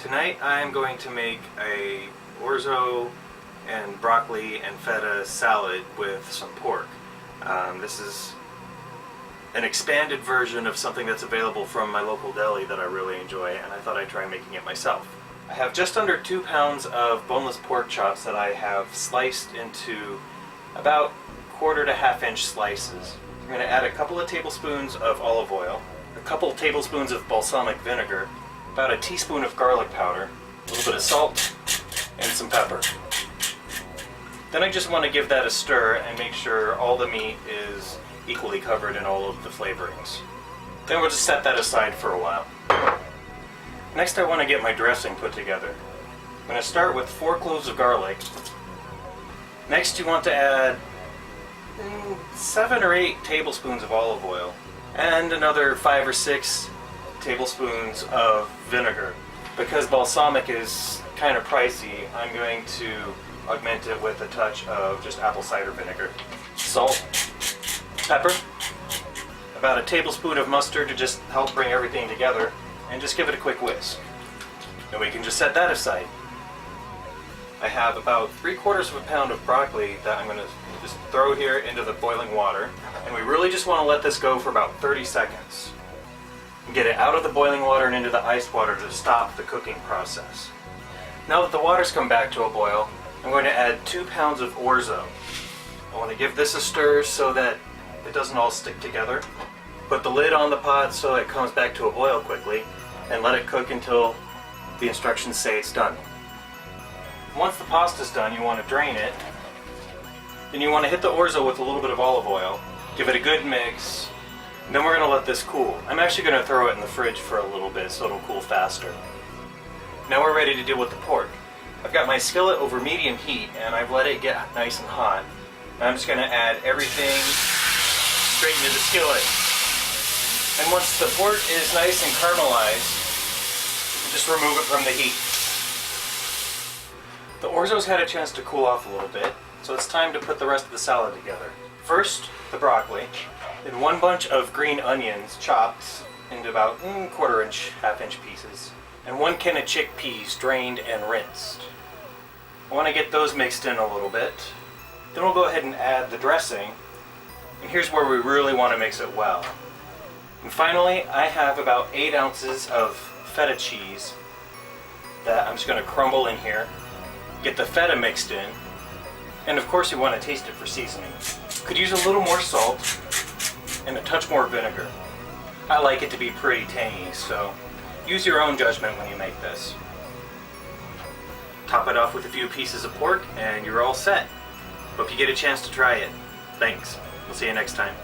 Tonight I'm going to make a orzo and broccoli and feta salad with some pork. This is an expanded version of something that's available from my local deli that I really enjoy, and I thought I'd try making it myself. I have just under 2 pounds of boneless pork chops that I have sliced into about 1/4 to 1/2 inch slices. I'm going to add a couple of tablespoons of olive oil, a couple tablespoons of balsamic vinegar, about a teaspoon of garlic powder, a little bit of salt, and some pepper. Then I just want to give that a stir and make sure all the meat is equally covered in all of the flavorings. Then we'll just set that aside for a while. Next I want to get my dressing put together. I'm going to start with 4 cloves of garlic. Next you want to add 7 or 8 tablespoons of olive oil and another 5 or 6 tablespoons of vinegar. Because balsamic is kind of pricey, I'm going to augment it with a touch of just apple cider vinegar. Salt, pepper, about a tablespoon of mustard to just help bring everything together, and just give it a quick whisk. And we can just set that aside. I have about 3/4 of a pound of broccoli that I'm going to just throw here into the boiling water, and we really just want to let this go for about 30 seconds. And get it out of the boiling water and into the ice water to stop the cooking process. Now that the water's come back to a boil, I'm going to add 2 pounds of orzo. I want to give this a stir so that it doesn't all stick together. Put the lid on the pot so it comes back to a boil quickly, and let it cook until the instructions say it's done. Once the pasta's done, you want to drain it. Then you want to hit the orzo with a little bit of olive oil, give it a good mix, and then we're going to let this cool. I'm actually going to throw it in the fridge for a little bit so it'll cool faster. Now we're ready to deal with the pork. I've got my skillet over medium heat and I've let it get nice and hot. And I'm just going to add everything straight into the skillet. And once the pork is nice and caramelized, just remove it from the heat. The orzo's had a chance to cool off a little bit, so it's time to put the rest of the salad together. First, the broccoli, then 1 bunch of green onions chopped into about 1/4 inch, 1/2 inch pieces, and 1 can of chickpeas drained and rinsed. I want to get those mixed in a little bit. Then we'll go ahead and add the dressing, and here's where we really want to mix it well. And finally, I have about 8 ounces of feta cheese that I'm just going to crumble in here. Get the feta mixed in, and of course you want to taste it for seasoning. Could use a little more salt and a touch more vinegar. I like it to be pretty tangy, so use your own judgment when you make this. Top it off with a few pieces of pork and you're all set. Hope you get a chance to try it. Thanks. We'll see you next time.